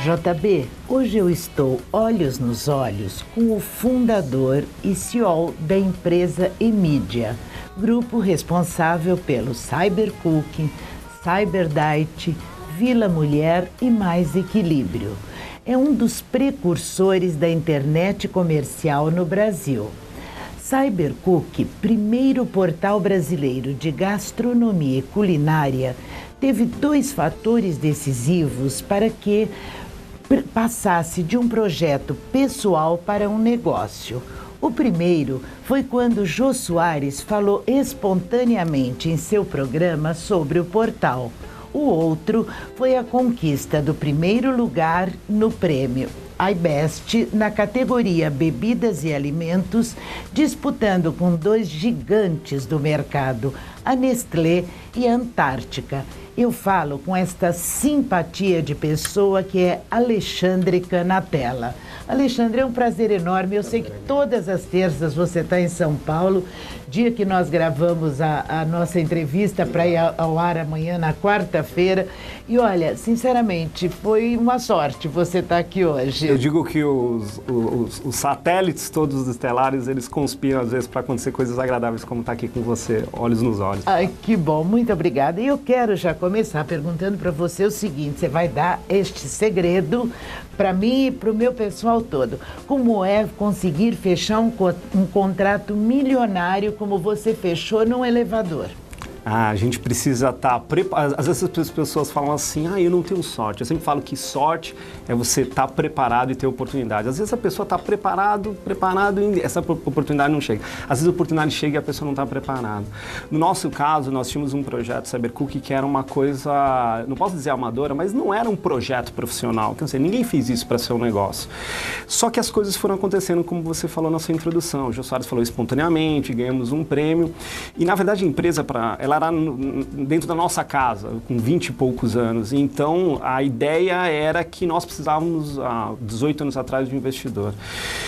JB, hoje eu estou olhos nos olhos com o fundador e CEO da empresa Emídia, grupo responsável pelo Cybercooking, Cyberdiet, Vila Mulher e Mais Equilíbrio. É um dos precursores da internet comercial no Brasil. Cybercook, primeiro portal brasileiro de gastronomia e culinária, teve dois fatores decisivos para que passasse de um projeto pessoal para um negócio. O primeiro foi quando Jô Soares falou espontaneamente em seu programa sobre o portal. O outro foi a conquista do primeiro lugar no prêmio iBest na categoria Bebidas e Alimentos, disputando com dois gigantes do mercado, a Nestlé e a Antártica. Eu falo com esta simpatia de pessoa que é Alexandre Canatella. Alexandre, é um prazer enorme. Eu sei que todas as terças você está em São Paulo, dia que nós gravamos a nossa entrevista para ir ao ar amanhã, na quarta-feira. E olha, sinceramente, foi uma sorte você estar aqui hoje. Eu digo que os satélites todos estelares, eles conspiram às vezes para acontecer coisas agradáveis, como estar aqui com você, olhos nos olhos. Ai, que bom, muito obrigada. E eu quero já começar perguntando para você o seguinte: você vai dar este segredo para mim e para o meu pessoal todo. Como é conseguir fechar um contrato milionário como você fechou num elevador? A gente precisa estar preparado. Às vezes as pessoas falam assim, eu não tenho sorte. Eu sempre falo que sorte é você estar preparado e ter oportunidade. Às vezes a pessoa está preparado e essa oportunidade não chega. Às vezes a oportunidade chega e a pessoa não está preparada. No nosso caso, nós tínhamos um projeto Cybercook que era uma coisa, não posso dizer amadora, mas não era um projeto profissional. Quer dizer, ninguém fez isso para ser um negócio. Só que as coisas foram acontecendo como você falou na sua introdução. O Jô Soares falou espontaneamente, ganhamos um prêmio. E na verdade a empresa, ela era dentro da nossa casa, com 20 e poucos anos. Então, a ideia era que nós precisávamos, há 18 anos atrás, de um investidor.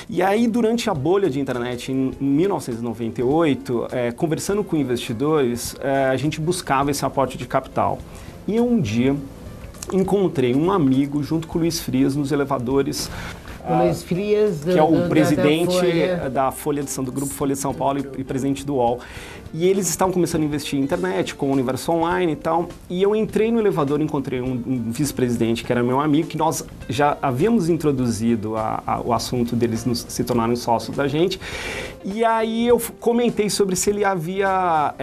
E aí, durante a bolha de internet, em 1998, conversando com investidores, a gente buscava esse aporte de capital. E um dia, encontrei um amigo, junto com o Luiz Frias, nos elevadores. Luiz Frias, que é o presidente da Folha de São, do Grupo Folha de São Paulo e presidente do UOL. E eles estavam começando a investir em internet, com o Universo Online e tal. E eu entrei no elevador e encontrei um vice-presidente, que era meu amigo, que nós já havíamos introduzido o assunto deles se tornarem sócios da gente. E aí eu comentei sobre se ele havia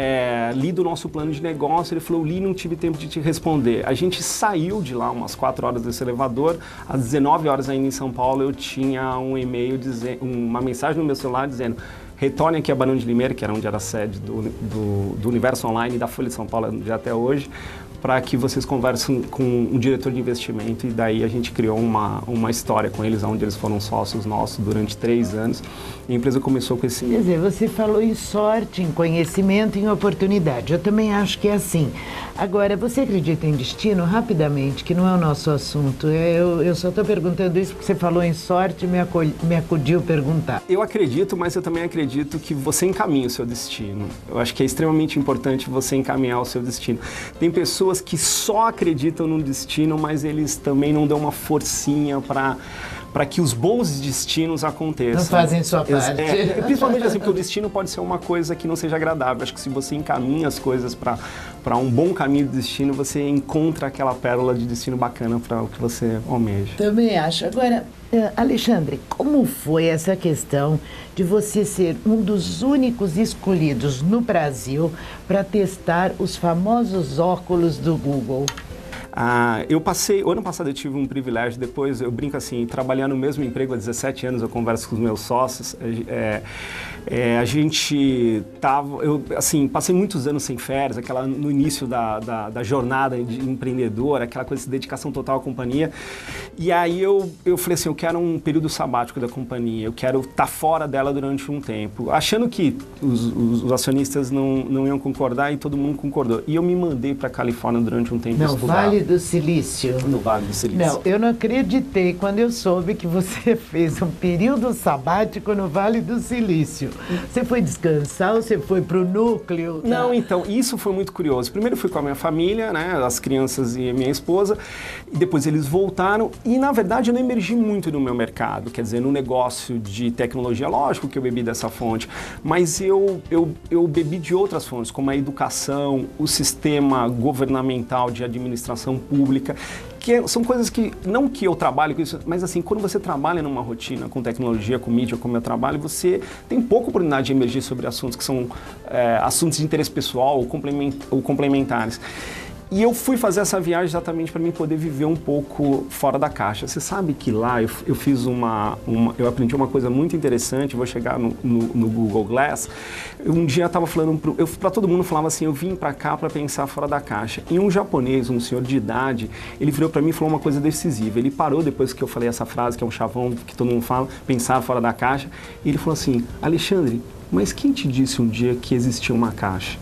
lido o nosso plano de negócio. Ele falou, li, não tive tempo de te responder. A gente saiu de lá umas 4 horas desse elevador. Às 19 horas ainda em São Paulo, eu tinha um e-mail, uma mensagem no meu celular dizendo: retorne aqui a Barão de Limeira, que era onde era a sede do Universo Online e da Folha de São Paulo de até hoje, para que vocês conversem com um diretor de investimento. E daí a gente criou uma história com eles, onde eles foram sócios nossos durante 3 anos. E a empresa começou com esse... Quer dizer, você falou em sorte, em conhecimento, em oportunidade. Eu também acho que é assim. Agora, você acredita em destino? Rapidamente, que não é o nosso assunto. Eu só estou perguntando isso porque você falou em sorte e me acudiu perguntar. Eu acredito, mas eu também acredito que você encaminha o seu destino. Eu acho que é extremamente importante você encaminhar o seu destino. Tem pessoas que só acreditam no destino, mas eles também não dão uma forcinha para que os bons destinos aconteçam. Não fazem sua parte. Principalmente assim, porque o destino pode ser uma coisa que não seja agradável. Acho que se você encaminha as coisas para um bom caminho de destino, você encontra aquela pérola de destino bacana para o que você almeja. Também acho. Agora, Alexandre, como foi essa questão de você ser um dos únicos escolhidos no Brasil para testar os famosos óculos do Google? O ano passado eu tive um privilégio, depois eu brinco assim, trabalhar no mesmo emprego há 17 anos, eu converso com os meus sócios, a gente eu passei muitos anos sem férias, no início da jornada de empreendedor, aquela coisa de dedicação total à companhia, e aí eu falei assim, eu quero um período sabático da companhia, eu quero estar fora dela durante um tempo, achando que os acionistas não iam concordar, e todo mundo concordou, e eu me mandei para a Califórnia durante um tempo estudar. Vale do Silício. No Vale do Silício. Não, eu não acreditei quando eu soube que você fez um período sabático no Vale do Silício. Você foi descansar ou você foi para o núcleo? Não, então, isso foi muito curioso. Primeiro fui com a minha família, né, as crianças e a minha esposa, e depois eles voltaram, e na verdade eu não emergi muito no meu mercado, quer dizer, no negócio de tecnologia, lógico que eu bebi dessa fonte, mas eu bebi de outras fontes, como a educação, o sistema governamental de administração pública, são coisas que, não que eu trabalho com isso, mas assim, quando você trabalha numa rotina com tecnologia, com mídia, como eu trabalho, você tem pouca oportunidade de emergir sobre assuntos que são assuntos de interesse pessoal ou complementares. E eu fui fazer essa viagem exatamente para mim poder viver um pouco fora da caixa. Você sabe que lá eu fiz eu aprendi uma coisa muito interessante, vou chegar no Google Glass. Um dia eu estava falando para todo mundo, falava assim, eu vim para cá para pensar fora da caixa. E um japonês, um senhor de idade, ele virou para mim e falou uma coisa decisiva. Ele parou depois que eu falei essa frase, que é um chavão que todo mundo fala, pensar fora da caixa. E ele falou assim, Alexandre, mas quem te disse um dia que existia uma caixa?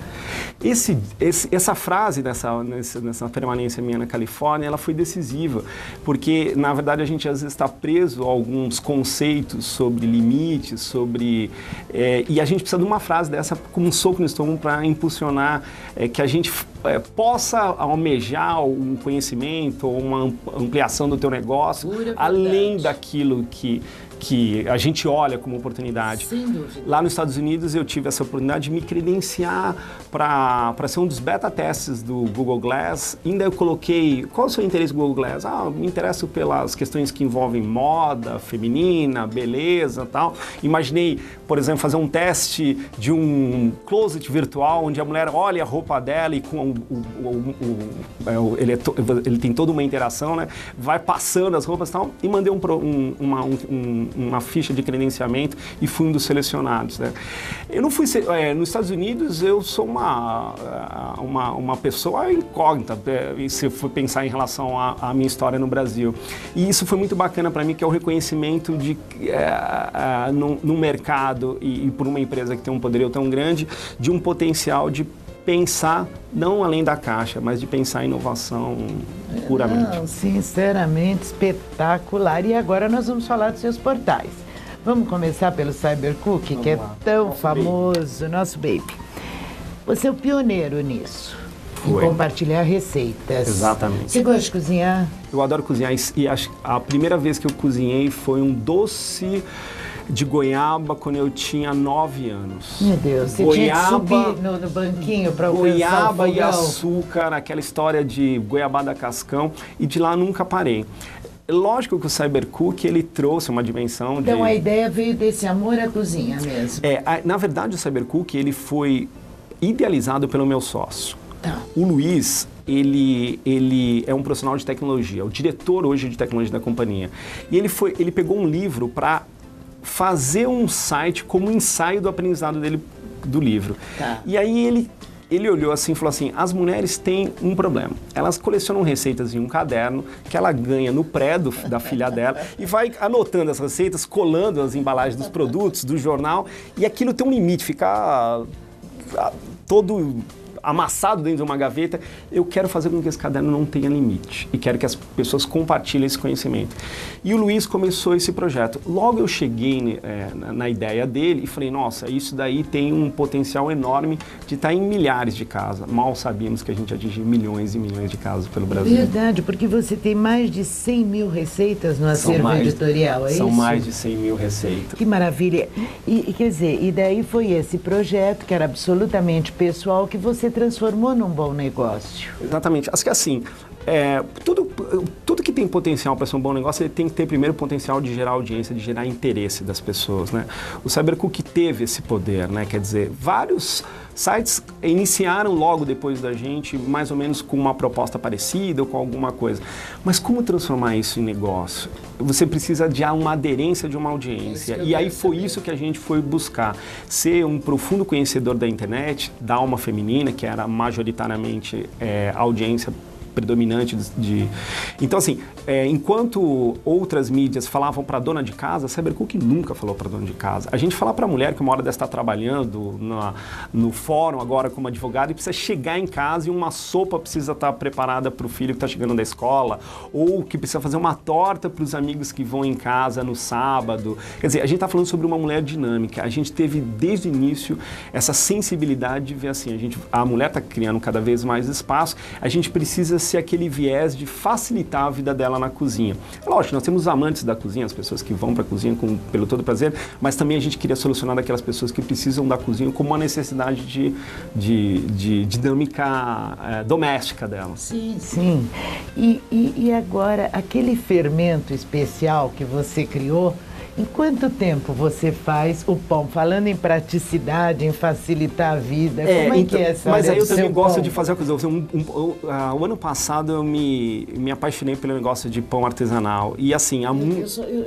Essa frase nessa permanência minha na Califórnia, ela foi decisiva, porque na verdade a gente às vezes está preso a alguns conceitos sobre limites, e a gente precisa de uma frase dessa como um soco no estômago para impulsionar que a gente possa almejar um conhecimento ou uma ampliação do teu negócio, além daquilo que a gente olha como oportunidade. Sem dúvida. Lá nos Estados Unidos eu tive essa oportunidade de me credenciar para ser um dos beta testes do Google Glass. Ainda eu coloquei, qual é o seu interesse no Google Glass? Me interesso pelas questões que envolvem moda, feminina, beleza e tal. Imaginei, por exemplo, fazer um teste de um closet virtual, onde a mulher olha a roupa dela e com ele tem toda uma interação, né? Vai passando as roupas e tal, e mandei uma ficha de credenciamento e fui um dos selecionados, né? Eu não fui... nos Estados Unidos eu sou uma pessoa incógnita, se eu for pensar em relação à minha história no Brasil. E isso foi muito bacana para mim, que é o reconhecimento no mercado e por uma empresa que tem um poderio tão grande, de um potencial de pensar não além da caixa, mas de pensar em inovação puramente. Não, sinceramente, espetacular. E agora nós vamos falar dos seus portais. Vamos começar pelo CyberCook, que é tão famoso, nosso baby. Você é o pioneiro nisso, em compartilhar receitas. Exatamente. Você gosta de cozinhar? Eu adoro cozinhar e a primeira vez que eu cozinhei foi um doce de goiaba quando eu tinha 9 anos. Meu Deus, você tinha que subir no banquinho para alcançar o goiaba fogão. E açúcar, aquela história de goiabada cascão, e de lá nunca parei. Lógico que o CyberCook, ele trouxe uma dimensão de... Então a ideia veio desse amor à cozinha mesmo. Na verdade o CyberCook, ele foi idealizado pelo meu sócio. Tá. O Luiz, ele é um profissional de tecnologia, o diretor hoje de tecnologia da companhia. E ele pegou um livro para fazer um site como ensaio do aprendizado dele do livro. Tá. E aí ele olhou assim e falou assim, as mulheres têm um problema. Elas colecionam receitas em um caderno que ela ganha no pré da filha dela e vai anotando as receitas, colando as embalagens dos produtos, do jornal, e aquilo tem um limite, ficar todo amassado dentro de uma gaveta. Eu quero fazer com que esse caderno não tenha limite e quero que as pessoas compartilhem esse conhecimento. E o Luiz começou esse projeto. Logo eu cheguei na ideia dele e falei, nossa, isso daí tem um potencial enorme de estar em milhares de casas. Mal sabíamos que a gente atinge milhões e milhões de casas pelo Brasil. Verdade, porque você tem mais de 100 mil receitas no acervo editorial, é isso? São mais de 100 mil receitas. Que maravilha. E quer dizer, e daí foi esse projeto que era absolutamente pessoal que você transformou num bom negócio. Exatamente. Acho que assim, tudo que tem potencial para ser um bom negócio, ele tem que ter primeiro o potencial de gerar audiência, de gerar interesse das pessoas, né? O CyberCook teve esse poder, né? Quer dizer, vários sites iniciaram logo depois da gente, mais ou menos com uma proposta parecida ou com alguma coisa. Mas como transformar isso em negócio? Você precisa de uma aderência de uma audiência. E aí foi isso que a gente foi buscar. Ser um profundo conhecedor da internet, da alma feminina, que era majoritariamente a audiência predominante Então, assim, enquanto outras mídias falavam para dona de casa, a Cybercook nunca falou para dona de casa. A gente fala para a mulher que uma hora deve estar trabalhando no fórum agora como advogada e precisa chegar em casa e uma sopa precisa estar preparada para o filho que está chegando da escola, ou que precisa fazer uma torta para os amigos que vão em casa no sábado. Quer dizer, a gente está falando sobre uma mulher dinâmica. A gente teve desde o início essa sensibilidade de ver assim, a mulher está criando cada vez mais espaço, a gente precisa ser aquele viés de facilitar a vida dela na cozinha. Lógico, nós temos os amantes da cozinha, as pessoas que vão para a cozinha pelo todo prazer, mas também a gente queria solucionar daquelas pessoas que precisam da cozinha como uma necessidade de dinâmica doméstica dela. Sim, sim. E agora, aquele fermento especial que você criou, em quanto tempo você faz o pão? Falando em praticidade, em facilitar a vida, como é que é essa Mas aí eu seu também gosto pão? de fazer uma coisa. O ano passado eu me apaixonei pelo negócio de pão artesanal. E assim, Eu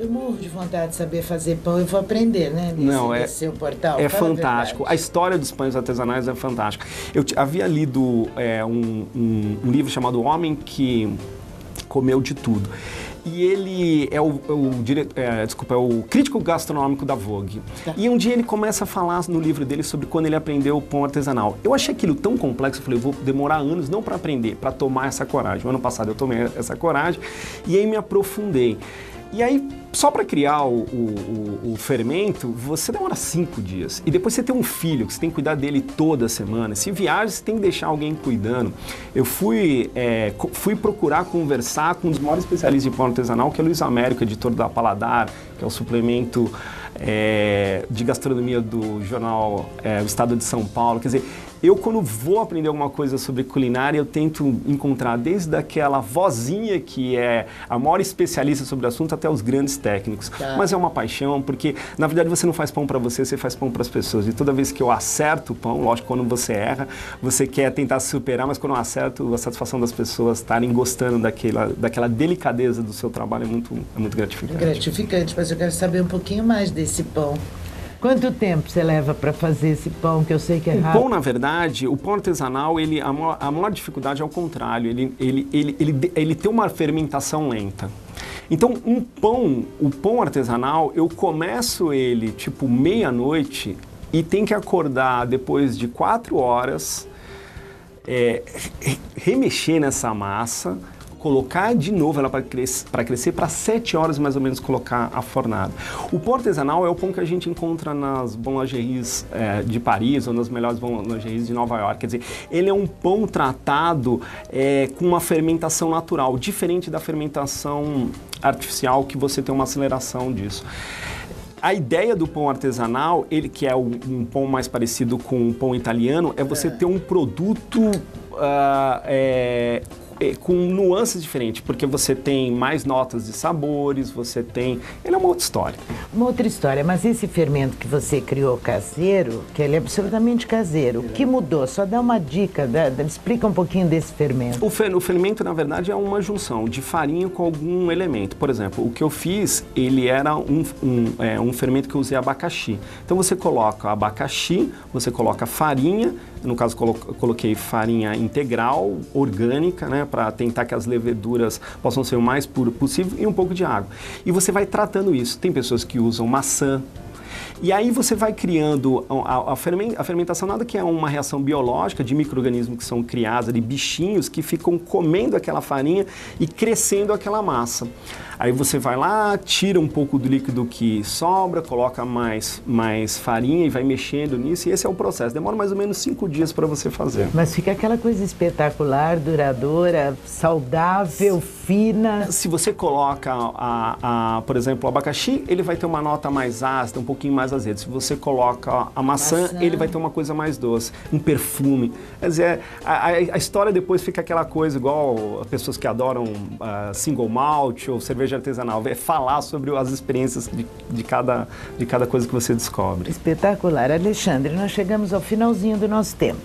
morro de vontade de saber fazer pão, eu vou aprender, né? Nesse seu portal. É fantástico. A história dos pães artesanais é fantástica. Eu havia lido um livro chamado O Homem que Comeu de Tudo. E ele é o crítico gastronômico da Vogue. Tá. E um dia ele começa a falar no livro dele sobre quando ele aprendeu o pão artesanal. Eu achei aquilo tão complexo, eu falei, eu vou demorar anos não para aprender, para tomar essa coragem. O ano passado eu tomei essa coragem e aí me aprofundei. E aí, só para criar o fermento, você demora 5 dias. E depois você tem um filho, que você tem que cuidar dele toda semana. Se viaja, você tem que deixar alguém cuidando. Eu fui procurar conversar com um dos maiores especialistas de pão artesanal, que é o Luiz Américo, editor da Paladar, que é o suplemento de gastronomia do jornal O Estado de São Paulo. Quer dizer, eu quando vou aprender alguma coisa sobre culinária, eu tento encontrar desde aquela vozinha que é a maior especialista sobre o assunto até os grandes técnicos. Tá. Mas é uma paixão, porque na verdade você não faz pão para você faz pão para as pessoas. E toda vez que eu acerto o pão, lógico, quando você erra, você quer tentar se superar, mas quando eu acerto, a satisfação das pessoas estarem gostando daquela delicadeza do seu trabalho é muito gratificante. Gratificante, mas eu quero saber um pouquinho mais desse pão. Quanto tempo você leva para fazer esse pão, que eu sei que é rápido? O pão, na verdade, o pão artesanal, a maior dificuldade é o contrário, ele tem uma fermentação lenta. Então, o pão artesanal, eu começo ele tipo meia-noite e tem que acordar depois de 4 horas, remexer nessa massa, colocar de novo ela para crescer, para 7 horas mais ou menos colocar a fornada. O pão artesanal é o pão que a gente encontra nas boulangeries de Paris ou nas melhores boulangeries de Nova York. Quer dizer, ele é um pão tratado com uma fermentação natural, diferente da fermentação artificial, que você tem uma aceleração disso. A ideia do pão artesanal, que é um pão mais parecido com o pão italiano, é você ter um produto com nuances diferentes, porque você tem mais notas de sabores, ele é uma outra história. Uma outra história, mas esse fermento que você criou caseiro, que ele é absolutamente caseiro, o que mudou? Só dá uma dica, explica um pouquinho desse fermento. O fermento, na verdade, é uma junção de farinha com algum elemento. Por exemplo, o que eu fiz, ele era um fermento que eu usei abacaxi. Então você coloca abacaxi, você coloca farinha, no caso coloquei farinha integral, orgânica, né, para tentar que as leveduras possam ser o mais puro possível, e um pouco de água. E você vai tratando isso. Tem pessoas que usam maçã. E aí você vai criando a fermentação, nada que é uma reação biológica de micro-organismos que são criados ali, bichinhos que ficam comendo aquela farinha e crescendo aquela massa. Aí você vai lá, tira um pouco do líquido que sobra, coloca mais farinha e vai mexendo nisso, e esse é o processo. Demora mais ou menos 5 dias para você fazer. Mas fica aquela coisa espetacular, duradoura, saudável, fina. Se você coloca, por exemplo, o abacaxi, ele vai ter uma nota mais ácida, um pouquinho mais azeda. Se você coloca a maçã, ele vai ter uma coisa mais doce, um perfume. Quer dizer, a história depois fica aquela coisa igual as pessoas que adoram single malt ou cerveja artesanal, é falar sobre as experiências de cada coisa que você descobre. Espetacular. Alexandre, nós chegamos ao finalzinho do nosso tempo.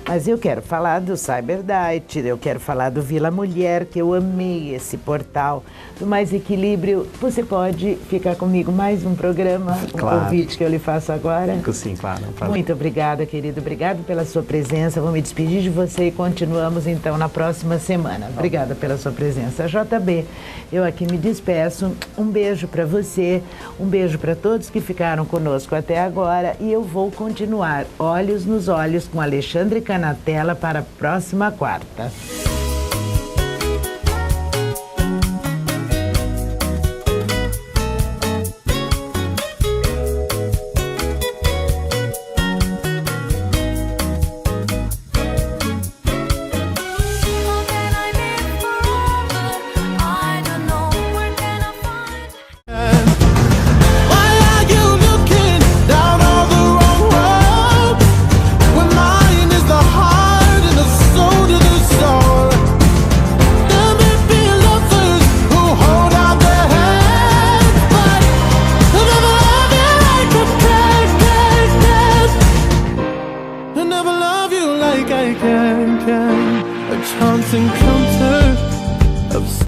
Mas eu quero falar do Cyberdiet, eu quero falar do Vila Mulher, que eu amei esse portal, do Mais Equilíbrio. Você pode ficar comigo mais um programa, Claro. um convite que eu lhe faço agora? Fico sim, claro. Muito obrigada, querido. Obrigado pela sua presença. Vou me despedir de você e continuamos então na próxima semana. Obrigada pela sua presença. JB, eu aqui me despeço. Um beijo para você, um beijo para todos que ficaram conosco até agora e eu vou continuar Olhos nos Olhos com Alexandre Canatella para a próxima quarta.